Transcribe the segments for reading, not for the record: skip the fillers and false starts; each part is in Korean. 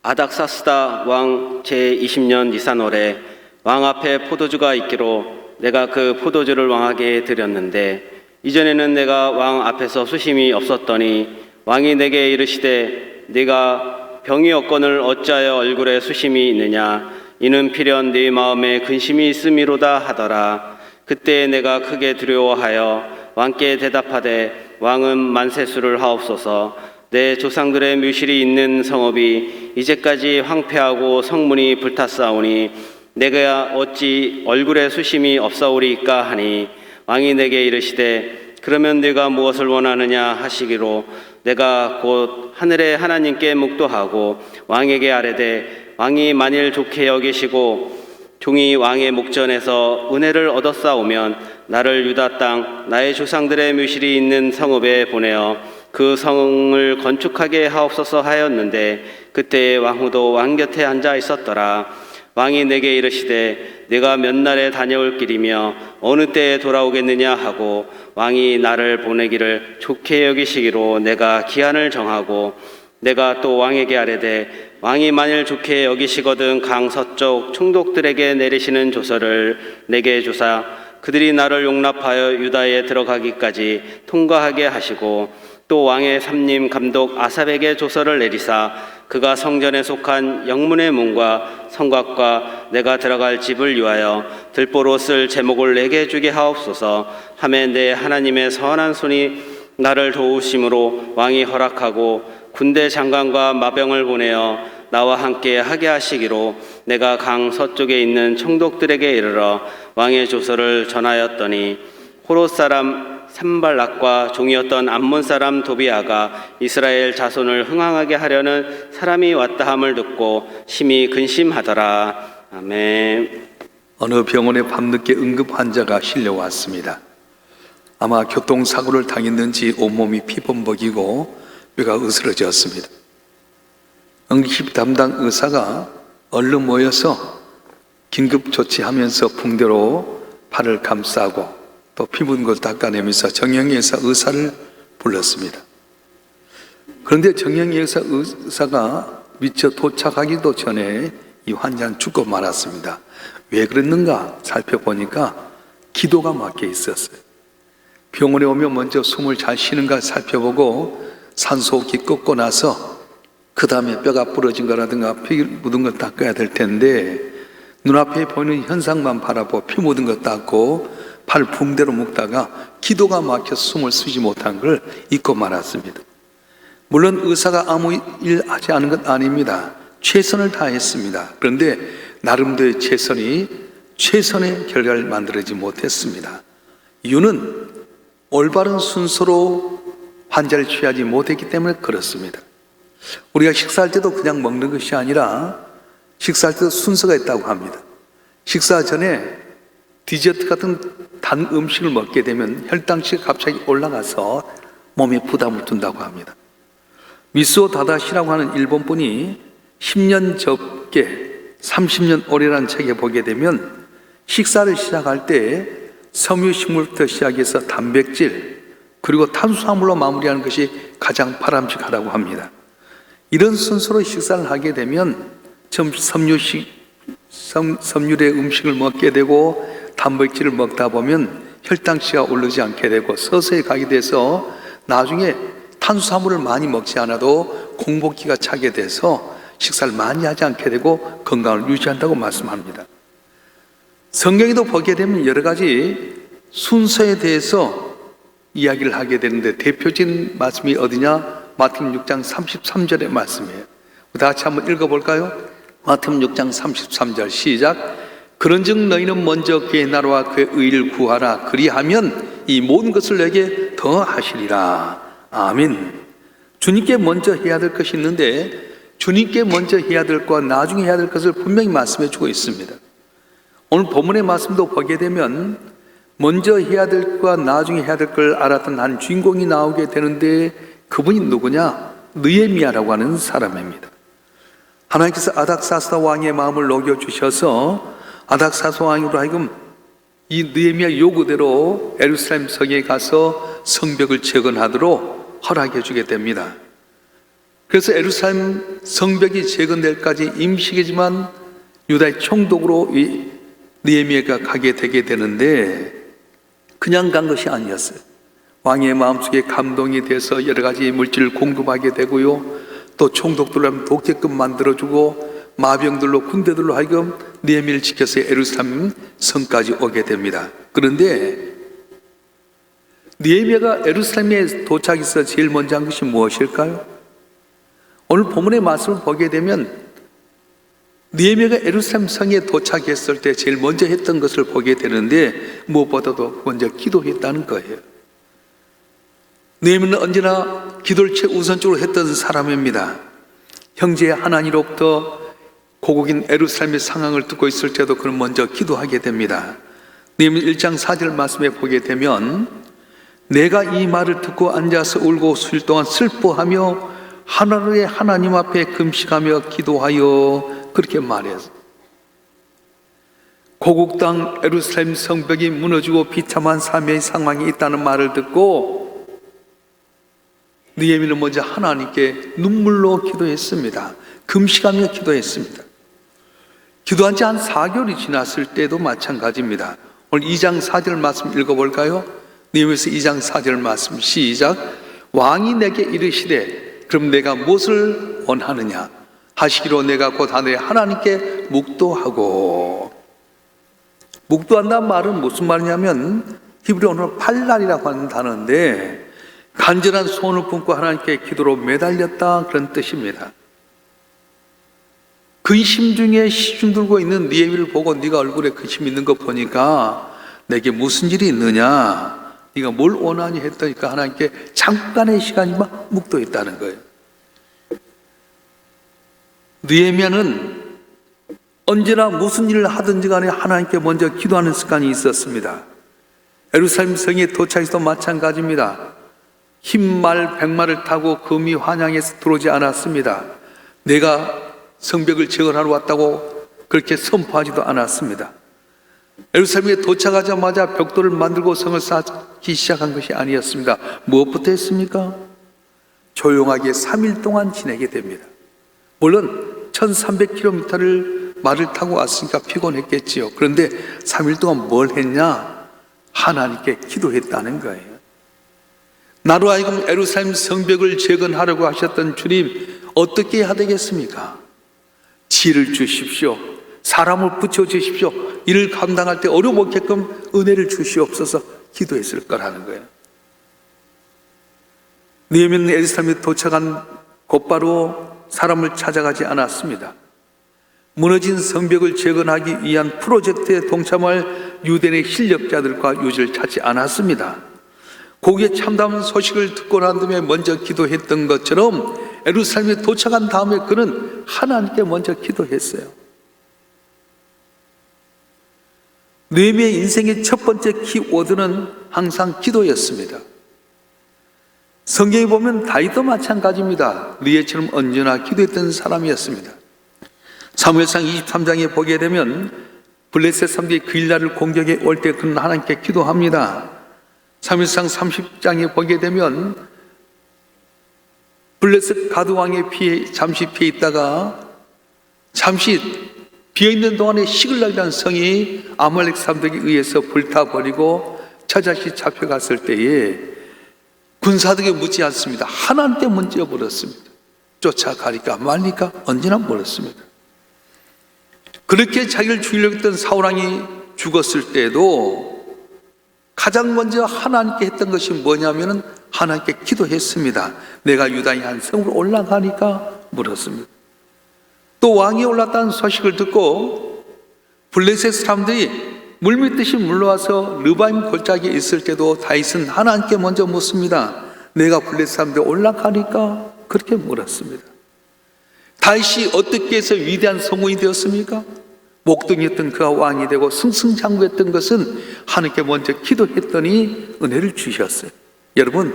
아닥사스다 왕 제20년 니산월에 왕 앞에 포도주가 있기로 내가 그 포도주를 왕에게 드렸는데 이전에는 내가 왕 앞에서 수심이 없었더니 왕이 내게 이르시되 네가 병이 없거늘 어찌하여 얼굴에 수심이 있느냐 이는 필연 네 마음에 근심이 있음이로다 하더라. 그때 내가 크게 두려워하여 왕께 대답하되 왕은 만세수를 하옵소서. 내 조상들의 묘실이 있는 성읍이 이제까지 황폐하고 성문이 불탔사오니 내가 어찌 얼굴에 수심이 없사오리이까 하니 왕이 내게 이르시되 그러면 네가 무엇을 원하느냐 하시기로 내가 곧 하늘의 하나님께 묵도하고 왕에게 아뢰되 왕이 만일 좋게 여기시고 종이 왕의 목전에서 은혜를 얻었사오면 나를 유다 땅 나의 조상들의 묘실이 있는 성읍에 보내어 그 성을 건축하게 하옵소서 하였는데 그때 왕후도 왕 곁에 앉아 있었더라. 왕이 내게 이르시되 네가 몇 날에 다녀올 길이며 어느 때에 돌아오겠느냐 하고 왕이 나를 보내기를 좋게 여기시기로 내가 기한을 정하고 내가 또 왕에게 아뢰되 왕이 만일 좋게 여기시거든 강 서쪽 총독들에게 내리시는 조서를 내게 주사 그들이 나를 용납하여 유다에 들어가기까지 통과하게 하시고 또 왕의 삼림 감독 아삽에게 조서를 내리사 그가 성전에 속한 영문의 문과 성곽과 내가 들어갈 집을 위하여 들보로 쓸 제목을 내게 주게 하옵소서 하매 내 하나님의 선한 손이 나를 도우심으로 왕이 허락하고 군대 장관과 마병을 보내어 나와 함께 하게 하시기로 내가 강 서쪽에 있는 총독들에게 이르러 왕의 조서를 전하였더니 호롯 사람 산발락과 종이었던 암몬 사람 도비아가 이스라엘 자손을 흥황하게 하려는 사람이 왔다 함을 듣고 심히 근심하더라. 아멘. 어느 병원에 밤늦게 응급 환자가 실려왔습니다. 아마 교통사고를 당했는지 온몸이 피범벅이고 뼈가 으스러졌습니다. 응급 담당 의사가 얼른 모여서 긴급 조치하면서 붕대로 팔을 감싸고 또 피 묻은 걸 닦아내면서 정영희 의사를 불렀습니다. 그런데 정영희 의사가 미처 도착하기도 전에 이 환자는 죽고 말았습니다. 왜 그랬는가 살펴보니까 기도가 막혀 있었어요. 병원에 오면 먼저 숨을 잘 쉬는가 살펴보고 산소호흡기 꺾고 나서 그 다음에 뼈가 부러진 거라든가 피 묻은 거 닦아야 될 텐데 눈앞에 보이는 현상만 바라보고 피 묻은 거 닦고 팔 붕대로 묶다가 기도가 막혀 숨을 쉬지 못한 걸 잊고 말았습니다. 물론 의사가 아무 일 하지 않은 건 아닙니다. 최선을 다했습니다. 그런데 나름대로의 최선의 결과를 만들어지 못했습니다. 이유는 올바른 순서로 환자를 취하지 못했기 때문에 그렇습니다. 우리가 식사할 때도 그냥 먹는 것이 아니라 식사할 때도 순서가 있다고 합니다. 식사 전에 디저트 같은 단 음식을 먹게 되면 혈당치가 갑자기 올라가서 몸에 부담을 준다고 합니다. 미스오 다다시라고 하는 일본 분이 10년 접게 30년 오래라는 책에 보게 되면 식사를 시작할 때 섬유식물부터 시작해서 단백질 그리고 탄수화물로 마무리하는 것이 가장 바람직하다고 합니다. 이런 순서로 식사를 하게 되면 섬유의 음식을 먹게 되고 단백질을 먹다 보면 혈당치가 오르지 않게 되고 서서히 가게 돼서 나중에 탄수화물을 많이 먹지 않아도 공복기가 차게 돼서 식사를 많이 하지 않게 되고 건강을 유지한다고 말씀합니다. 성경에도 보게 되면 여러 가지 순서에 대해서 이야기를 하게 되는데 대표적인 말씀이 어디냐? 마태복음 6장 33절의 말씀이에요. 다 같이 한번 읽어볼까요? 마태복음 6장 33절 시작. 그런즉 너희는 먼저 그의 나라와 그의 의를 구하라. 그리하면 이 모든 것을 내게 더하시리라. 아멘. 주님께 먼저 해야 될 것이 있는데 주님께 먼저 해야 될 것과 나중에 해야 될 것을 분명히 말씀해 주고 있습니다. 오늘 본문의 말씀도 보게 되면 먼저 해야 될 것과 나중에 해야 될 걸 알았던 한 주인공이 나오게 되는데 그분이 누구냐? 느헤미야라고 하는 사람입니다. 하나님께서 아닥사스다 왕의 마음을 녹여주셔서 아닥사스다 왕으로 하여금 이 느헤미야 요구대로 예루살렘 성에 가서 성벽을 재건하도록 허락해 주게 됩니다. 그래서 예루살렘 성벽이 재건될까지 임시이지만 유다의 총독으로 이 느헤미야가 가게 되게 되는데 그냥 간 것이 아니었어요. 왕의 마음속에 감동이 돼서 여러 가지 물질을 공급하게 되고요. 또 총독들을 돕게끔 만들어주고 마병들로 군대들로 하여금 느헤미야를 지켜서 예루살렘 성까지 오게 됩니다. 그런데 느헤미야가 예루살렘에 도착해서 제일 먼저 한 것이 무엇일까요? 오늘 본문의 말씀을 보게 되면 느헤미야가 예루살렘 성에 도착했을 때 제일 먼저 했던 것을 보게 되는데 무엇보다도 먼저 기도했다는 거예요. 느헤미야는 언제나 기도를 최우선적으로 했던 사람입니다. 형제 하나님으로부터 고국인 예루살렘의 상황을 듣고 있을 때도 그는 먼저 기도하게 됩니다. 느헤미야 1장 4절 말씀에 보게 되면 내가 이 말을 듣고 앉아서 울고 수일 동안 슬퍼하며 하늘의 하나님 앞에 금식하며 기도하여 그렇게 말했어. 고국 땅 예루살렘 성벽이 무너지고 비참한 삶의 상황이 있다는 말을 듣고 느헤미야는 먼저 하나님께 눈물로 기도했습니다. 금식하며 기도했습니다. 기도한 지 한 4개월이 지났을 때도 마찬가지입니다. 오늘 2장 4절 말씀 읽어볼까요? 느헤미야서 2장 4절 말씀 시작. 왕이 내게 이르시되 그럼 내가 무엇을 원하느냐 하시기로 내가 곧 하늘의 하나님께 묵도하고. 묵도한다는 말은 무슨 말이냐면 히브리어로 팔랄이라고 하는 단어인데 간절한 소원을 품고 하나님께 기도로 매달렸다 그런 뜻입니다. 근심 중에 시중 들고 있는 느헤미야를 보고 네가 얼굴에 근심 있는 거 보니까 내게 무슨 일이 있느냐 네가 뭘 원하니 했더니까 하나님께 잠깐의 시간이만 묵도했다는 거예요. 느헤미야는 언제나 무슨 일을 하든지 간에 하나님께 먼저 기도하는 습관이 있었습니다. 예루살렘 성에 도착해서도 마찬가지입니다. 흰말 백마를 타고 금이 환양해서 들어오지 않았습니다. 내가 성벽을 재건하러 왔다고 그렇게 선포하지도 않았습니다. 예루살렘에 도착하자마자 벽돌을 만들고 성을 쌓기 시작한 것이 아니었습니다. 무엇부터 했습니까? 조용하게 3일 동안 지내게 됩니다. 물론 1300km를 말을 타고 왔으니까 피곤했겠지요. 그런데 3일 동안 뭘 했냐? 하나님께 기도했다는 거예요. 나로 하여금 예루살렘 성벽을 재건하려고 하셨던 주님 어떻게 해야 되겠습니까? 지혜를 주십시오. 사람을 붙여주십시오. 이를 감당할 때 어려움 없게끔 은혜를 주시옵소서 기도했을 거라는 거예요. 느헤미야는 예루살렘에 도착한 곧바로 사람을 찾아가지 않았습니다. 무너진 성벽을 재건하기 위한 프로젝트에 동참할 유대인의 실력자들과 유지를 찾지 않았습니다. 거기에 참담한 소식을 듣고 난 다음에 먼저 기도했던 것처럼 예루살렘에 도착한 다음에 그는 하나님께 먼저 기도했어요. 느헤미야의 인생의 첫 번째 키워드는 항상 기도였습니다. 성경에 보면 다윗도 마찬가지입니다. 느헤미야처럼 언제나 기도했던 사람이었습니다. 사무엘상 23장에 보게 되면 블레셋 사람들이 그일라를 공격해 올 때 그는 하나님께 기도합니다. 사무엘상 30장에 보게 되면 블레셋 가드왕의 피해 잠시 피해 있다가 잠시 비어있는 동안에 시글락이라는 성이 아말렉 사람들에 의해서 불타버리고 저자식 잡혀갔을 때에 군사들에게 묻지 않습니다. 하나님께 먼저 물었습니다. 쫓아가리까 말리까 언제나 물었습니다. 그렇게 자기를 죽이려고 했던 사울왕이 죽었을 때도 가장 먼저 하나님께 했던 것이 뭐냐면은 하나님께 기도했습니다. 내가 유다의 한 성으로 올라가니까 물었습니다. 또 왕이 올랐다는 소식을 듣고 블레셋 사람들이 물밀듯이 물러와서 르바임 골짜기에 있을 때도 다윗은 하나님께 먼저 묻습니다. 내가 블레셋 사람들이 올라가니까 그렇게 물었습니다. 다윗이 어떻게 해서 위대한 성공이 되었습니까? 목동이었던 그가 왕이 되고 승승장구했던 것은 하나님께 먼저 기도했더니 은혜를 주셨어요. 여러분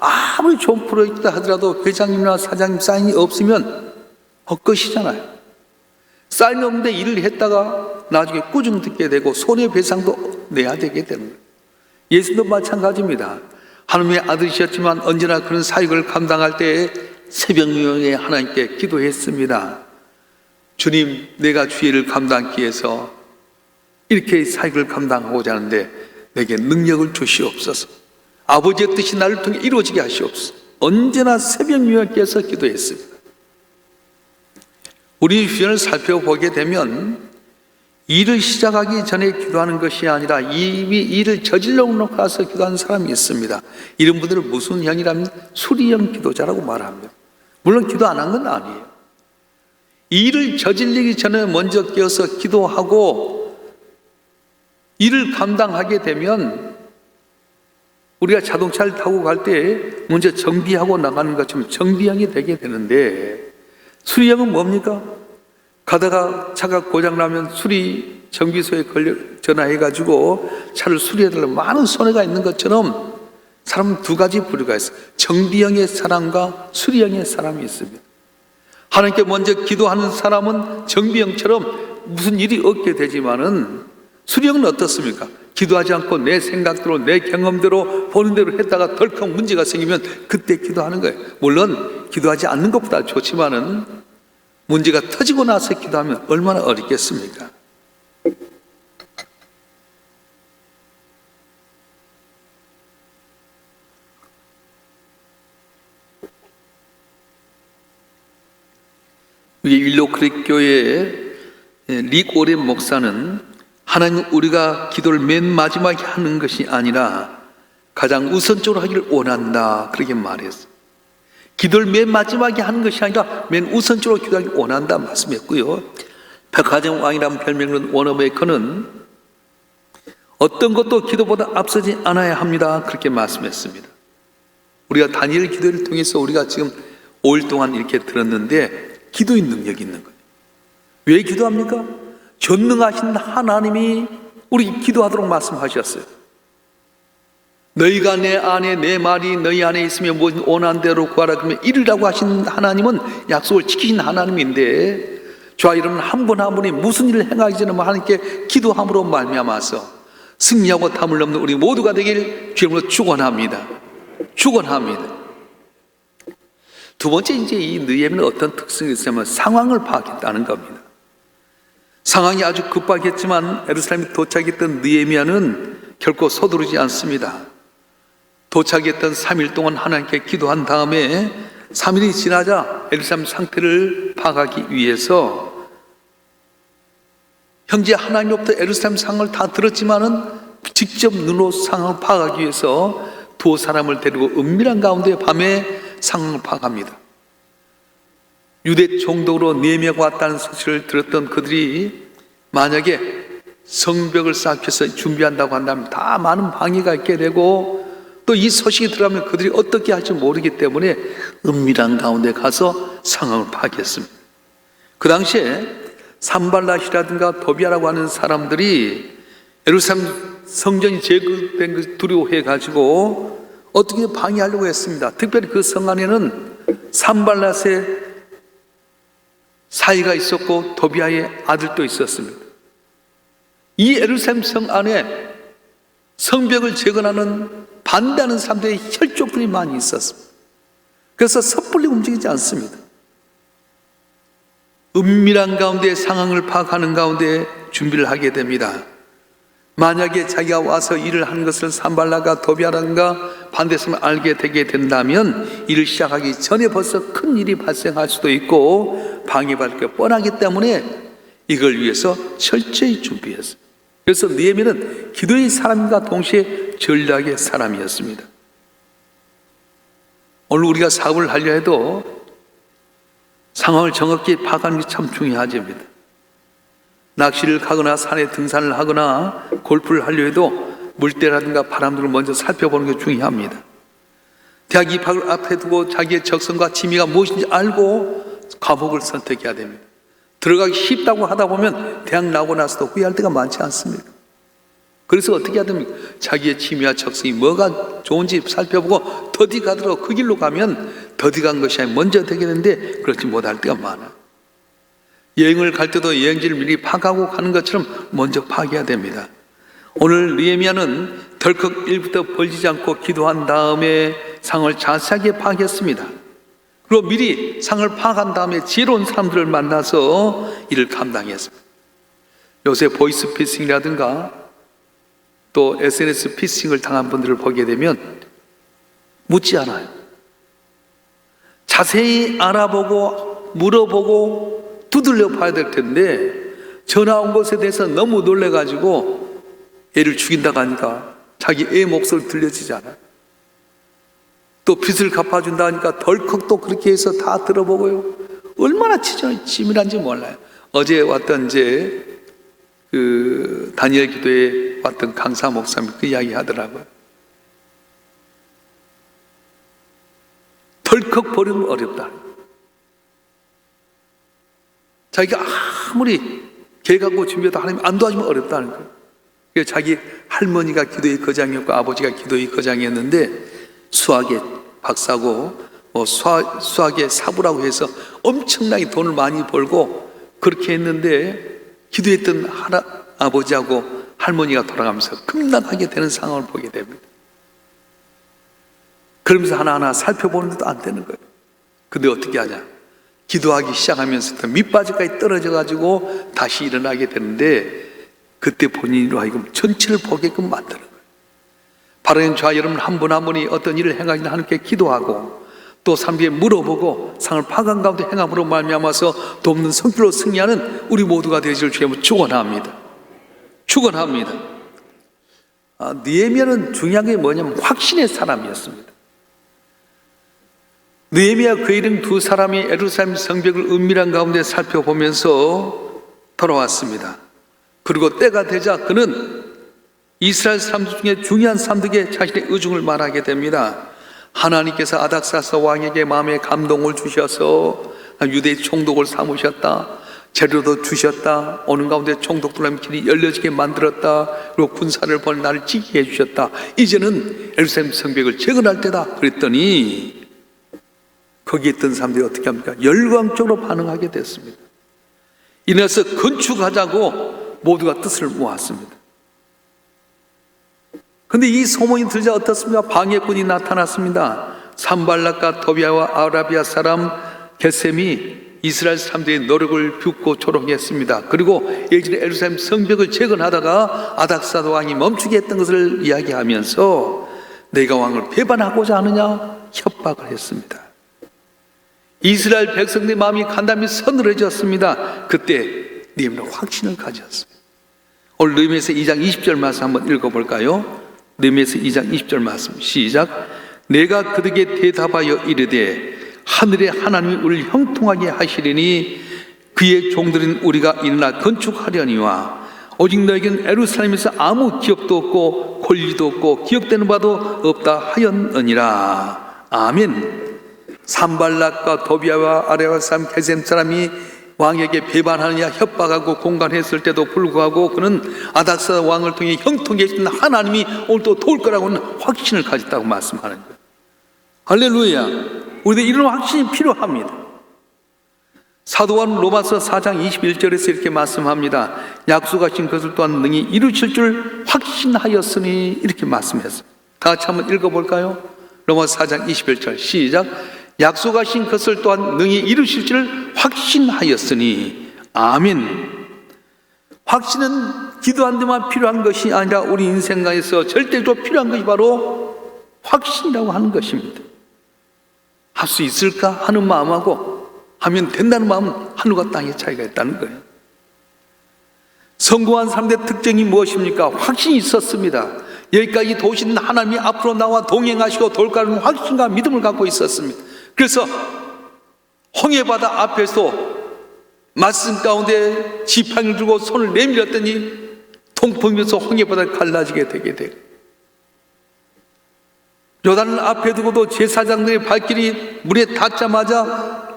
아무리 좋은 프로젝트다 하더라도 회장님이나 사장님 사인이 없으면 헛것이잖아요. 사인이 없는데 일을 했다가 나중에 꾸중 듣게 되고 손해배상도 내야 되게 되는 거예요. 예수도 마찬가지입니다. 하나님의 아들이셨지만 언제나 그런 사역을 감당할 때 새벽녘에 하나님께 기도했습니다. 주님, 내가 주의를 감당하기 위해서 이렇게 사역을 감당하고자 하는데 내게 능력을 주시옵소서. 아버지의 뜻이 나를 통해 이루어지게 하시옵소서. 언제나 새벽녘에서 기도했습니다. 우리 주변을 살펴보게 되면 일을 시작하기 전에 기도하는 것이 아니라 이미 일을 저질러 놓고 가서 기도하는 사람이 있습니다. 이런 분들을 무슨 형이라면 수리형 기도자라고 말합니다. 물론 기도 안 한 건 아니에요. 일을 저질리기 전에 먼저 끼어서 기도하고 일을 감당하게 되면 우리가 자동차를 타고 갈 때 먼저 정비하고 나가는 것처럼 정비형이 되게 되는데, 수리형은 뭡니까? 가다가 차가 고장나면 수리 정비소에 전화해가지고 차를 수리해달라고 많은 손해가 있는 것처럼 사람은 두 가지 부류가 있어요. 정비형의 사람과 수리형의 사람이 있습니다. 하나님께 먼저 기도하는 사람은 정비형처럼 무슨 일이 없게 되지만은, 수리형은 어떻습니까? 기도하지 않고 내 생각대로 내 경험대로 보는 대로 했다가 덜컥 문제가 생기면 그때 기도하는 거예요. 물론 기도하지 않는 것보다 좋지만은 문제가 터지고 나서 기도하면 얼마나 어렵겠습니까? 우리 일로크릭교회의 릭 오렌 목사는 하나님, 우리가 기도를 맨 마지막에 하는 것이 아니라 가장 우선적으로 하기를 원한다, 그렇게 말했어요. 기도를 맨 마지막에 하는 것이 아니라 맨 우선적으로 기도하기 원한다 말씀했고요. 백화점 왕이라는 별명은 워너베이커는 어떤 것도 기도보다 앞서지 않아야 합니다, 그렇게 말씀했습니다. 우리가 다니엘 기도를 통해서 우리가 지금 5일 동안 이렇게 들었는데 기도의 능력이 있는 거예요. 왜 기도합니까? 전능하신 하나님이 우리 기도하도록 말씀하셨어요. 너희가 내 안에, 내 말이 너희 안에 있으면 무엇 원하는 대로 구하라 그러면 이르라고 하신 하나님은 약속을 지키신 하나님인데, 저와 여러분 한 분 한 분이 무슨 일을 행하기 전에 하나님께 기도함으로 말미암아서 승리하고 담을 넘는 우리 모두가 되길 주님으로 축원합니다. 축원합니다. 두 번째, 이제 이 느헤미야는 어떤 특성이 있으면 상황을 파악했다는 겁니다. 상황이 아주 급박했지만 예루살렘에 도착했던 느헤미야는 결코 서두르지 않습니다. 도착했던 3일 동안 하나님께 기도한 다음에 3일이 지나자 예루살렘 상태를 파악하기 위해서, 형제 하나님으로부터 예루살렘 상황을 다 들었지만은 직접 눈으로 상황을 파악하기 위해서 두 사람을 데리고 은밀한 가운데 밤에 상황을 파악합니다. 유대 총독으로 느헤미야가 왔다는 소식을 들었던 그들이 만약에 성벽을 쌓기 위해서 준비한다고 한다면 다 많은 방해가 있게 되고, 또 이 소식이 들어가면 그들이 어떻게 할지 모르기 때문에 은밀한 가운데 가서 상황을 파악했습니다. 그 당시에 산발랏이라든가 도비아라고 하는 사람들이 예루살렘 성전이 제거된 것을 두려워해 가지고 어떻게 방해하려고 했습니다. 특별히 그 성 안에는 산발랏의 사이가 있었고 도비아의 아들도 있었습니다. 이 예루살렘 성 안에 성벽을 재건하는 반대하는 사람들의 혈족들이 많이 있었습니다. 그래서 섣불리 움직이지 않습니다. 은밀한 가운데 상황을 파악하는 가운데 준비를 하게 됩니다. 만약에 자기가 와서 일을 하는 것을 산발랏과 도비아라든가 반대성을 알게 되게 된다면 일을 시작하기 전에 벌써 큰 일이 발생할 수도 있고 방해받을 게 뻔하기 때문에 이걸 위해서 철저히 준비했어요. 그래서 느헤미야는 기도의 사람과 동시에 전략의 사람이었습니다. 오늘 우리가 사업을 하려 해도 상황을 정확히 파악하는 게 참 중요하집니다. 낚시를 가거나 산에 등산을 하거나 골프를 하려 해도 물때라든가 바람들을 먼저 살펴보는 게 중요합니다. 대학 입학을 앞에 두고 자기의 적성과 취미가 무엇인지 알고 과목을 선택해야 됩니다. 들어가기 쉽다고 하다 보면 대학 나오고 나서도 후회할 때가 많지 않습니까? 그래서 어떻게 해야 됩니까? 자기의 취미와 적성이 뭐가 좋은지 살펴보고 더디 가더라도 그 길로 가면 더디 간 것이 먼저 되게 되는데 그렇지 못할 때가 많아요. 여행을 갈 때도 여행지를 미리 파악하고 가는 것처럼 먼저 파악해야 됩니다. 오늘 느헤미야는 덜컥 일부터 벌리지 않고 기도한 다음에 상황을 자세하게 파악했습니다. 그리고 미리 상을 파악한 다음에 지혜로운 사람들을 만나서 이를 감당했습니다. 요새 보이스피싱이라든가 또 SNS 피싱을 당한 분들을 보게 되면 묻지 않아요. 자세히 알아보고 물어보고 두들려 봐야 될 텐데 전화 온 것에 대해서 너무 놀래가지고 애를 죽인다고 하니까 자기 애 목소리 들려지지 않아요. 또 빚을 갚아준다 하니까 덜컥 또 그렇게 해서 다 들어보고요. 얼마나 치밀한지 몰라요. 어제 왔던 이제 그 다니엘 기도에 왔던 강사 목사님이 그 이야기 하더라고요. 덜컥 버리면 어렵다. 자기가 아무리 개 갖고 준비해도 하나님 안 도와주면 어렵다는 거예요. 그래서 자기 할머니가 기도의 거장이었고 아버지가 기도의 거장이었는데 수학의 박사고 수학의 사부라고 해서 엄청나게 돈을 많이 벌고 그렇게 했는데 기도했던 아버지하고 할머니가 돌아가면서 급락하게 되는 상황을 보게 됩니다. 그러면서 하나하나 살펴보는데도 안 되는 거예요. 근데 어떻게 하냐? 기도하기 시작하면서부터 밑바닥까지 떨어져가지고 다시 일어나게 되는데 그때 본인으로 하여금 전체를 보게끔 만드는 거예요. 바로 저와 여러분 한 분 한 분이 어떤 일을 행하기는 하나님께 기도하고 또 사람에게 물어보고 상을 파악한 가운데 행함으로 말미암아서 돕는 성질로 승리하는 우리 모두가 되시길 주님으로 축원합니다. 축원합니다. 느헤미야는 중요한 게 뭐냐면 확신의 사람이었습니다. 느헤미야 그 이름 두 사람이 예루살렘 성벽을 은밀한 가운데 살펴보면서 돌아왔습니다. 그리고 때가 되자 그는 이스라엘 사람들 중에 중요한 사람들에게 자신의 의중을 말하게 됩니다. 하나님께서 아닥사스 왕에게 마음의 감동을 주셔서 유대의 총독을 삼으셨다. 재료도 주셨다. 오는 가운데 총독들의 길이 열려지게 만들었다. 그리고 군사를 보내 나를 지키게 해주셨다. 이제는 예루살렘 성벽을 재건할 때다. 그랬더니 거기에 있던 사람들이 어떻게 합니까? 열광적으로 반응하게 됐습니다. 이래서 건축하자고 모두가 뜻을 모았습니다. 근데 이 소문이 들자 어떻습니까? 방해꾼이 나타났습니다. 산발락과 도비아와 아라비아 사람 게셈이 이스라엘 사람들의 노력을 빚고 조롱했습니다. 그리고 예전에 예루살렘 성벽을 재건하다가 아닥사도 왕이 멈추게 했던 것을 이야기하면서 내가 왕을 배반하고자 하느냐 협박을 했습니다. 이스라엘 백성들의 마음이 간담이 서늘해졌습니다. 그때 느헤미야는 확신을 가졌습니다. 오늘 느헤미야서 2장 20절 말씀 한번 읽어볼까요? 느헤미야서 2장 20절 말씀 시작. 내가 그들에게 대답하여 이르되 하늘의 하나님이 우리를 형통하게 하시리니 그의 종들인 우리가 일어나 건축하려니와 오직 너에게는 예루살렘에서 아무 기업도 없고 권리도 없고 기억되는 바도 없다 하였느니라. 아멘. 산발락과 도비아와 아라비아 사람 게셈 사람이 왕에게 배반하느냐 협박하고 공간했을 때도 불구하고 그는 아닥사 왕을 통해 형통해 주신 하나님이 오늘 또 도울 거라고는 확신을 가졌다고 말씀하는 거예요. 할렐루야. 우리도 이런 확신이 필요합니다. 사도한 로마서 4장 21절에서 이렇게 말씀합니다. 약속하신 것을 또한 능히 이루실 줄 확신하였으니 이렇게 말씀했습니다. 다 같이 한번 읽어볼까요? 로마서 4장 21절 시작. 약속하신 것을 또한 능히 이루실 줄 확신하였으니 아멘. 확신은 기도한 데만 필요한 것이 아니라 우리 인생가에서 절대적으로 필요한 것이 바로 확신이라고 하는 것입니다. 할 수 있을까 하는 마음하고 하면 된다는 마음은 하늘과 땅의 차이가 있다는 거예요. 성공한 사람들의 특징이 무엇입니까? 확신이 있었습니다. 여기까지 도우신 하나님이 앞으로 나와 동행하시고 도울 거라는 확신과 믿음을 갖고 있었습니다. 그래서 홍해바다 앞에서 말씀 가운데 지팡이를 들고 손을 내밀었더니 통풍이면서 홍해바다를 갈라지게 되게 되고 요단을 앞에 두고도 제사장들의 발길이 물에 닿자마자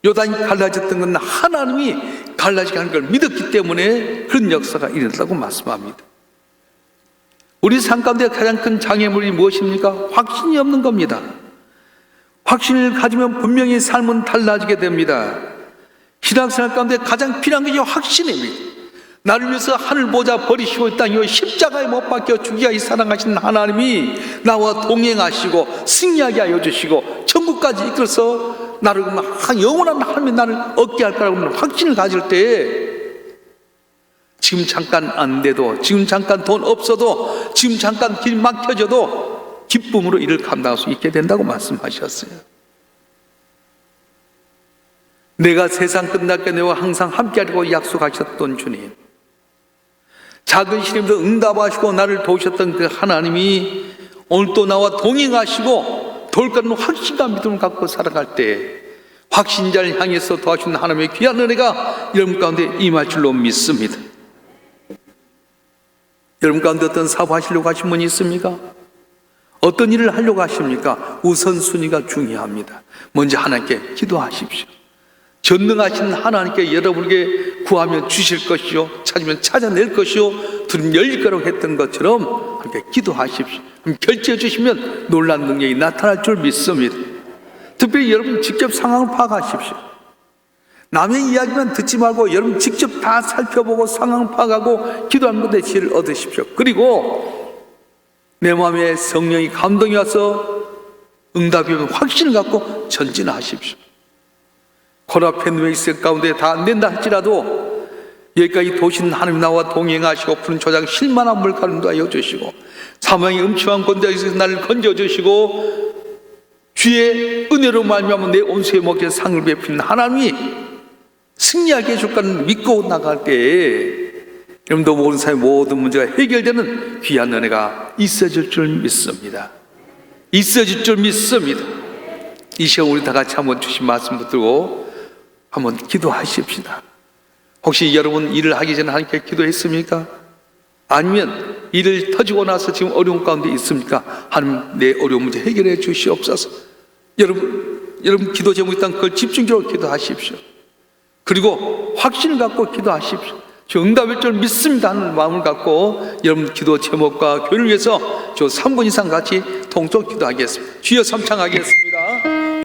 요단이 갈라졌던 건 하나님이 갈라지게 하는 걸 믿었기 때문에 그런 역사가 일어났다고 말씀합니다. 우리 삶 가운데 가장 큰 장애물이 무엇입니까? 확신이 없는 겁니다. 확신을 가지면 분명히 삶은 달라지게 됩니다. 신앙생활 가운데 가장 필요한 것이 확신입니다. 나를 위해서 하늘 보좌 버리시고 이 땅에 십자가에 못 박혀 죽이기 사랑하신 하나님이 나와 동행하시고 승리하게 하여 주시고 천국까지 이끌어서 나를 영원한 하나님이 나를 얻게 할 거라고 확신을 가질 때, 지금 잠깐 안 돼도, 지금 잠깐 돈 없어도, 지금 잠깐 길 막혀져도 기쁨으로 일을 감당할 수 있게 된다고 말씀하셨어요. 내가 세상 끝날 때 내와 항상 함께하리고 약속하셨던 주님, 작은 시름도 응답하시고 나를 도우셨던 그 하나님이 오늘 또 나와 동행하시고 도울 거라는 확신과 믿음을 갖고 살아갈 때 확신자를 향해서 도와주는 하나님의 귀한 은혜가 여러분 가운데 임할 줄로 믿습니다. 여러분 가운데 어떤 사업하시려고 하신 분이 있습니까? 어떤 일을 하려고 하십니까? 우선순위가 중요합니다. 먼저 하나님께 기도하십시오. 전능하신 하나님께 여러분에게 구하면 주실 것이요, 찾으면 찾아낼 것이요, 두드리면 열릴 거라고 했던 것처럼 함께 기도하십시오. 결제해 주시면 놀라운 능력이 나타날 줄 믿습니다. 특별히 여러분 직접 상황을 파악하십시오. 남의 이야기만 듣지 말고 여러분 직접 다 살펴보고 상황을 파악하고 기도하는 것에 지혜를 얻으십시오. 그리고 내 마음에 성령이 감동이 와서 응답이 오면 확신을 갖고 전진하십시오. 코로나 팬데믹 가운데 다 안 된다 할지라도 여기까지 도신 하나님 나와 동행하시고 푸른 초장 실만한 물가름도 하여 주시고 사망의 음침한 권대에서 나를 건져주시고 주의 은혜로 말미암아 내 온수에 먹게 상을 베푸는 하나님이 승리하게 해줄 거는 믿고 나갈 때에 여러분도 모든 사람의 모든 문제가 해결되는 귀한 은혜가 있어질 줄 믿습니다. 있어질 줄 믿습니다. 이 시간 우리 다 같이 한번 주신 말씀 붙들고 한번 기도하십시다. 혹시 여러분 일을 하기 전에 하나님께 기도했습니까? 아니면 일을 터지고 나서 지금 어려운 가운데 있습니까? 하나님 내 어려운 문제 해결해 주시옵소서. 여러분 기도 제목이 있다면 그걸 집중적으로 기도하십시오. 그리고 확신을 갖고 기도하십시오. 저 응답일 줄 믿습니다 하는 마음을 갖고 여러분 기도 제목과 교회를 위해서 저 3분 이상 같이 통독 기도하겠습니다. 주여 삼창하겠습니다.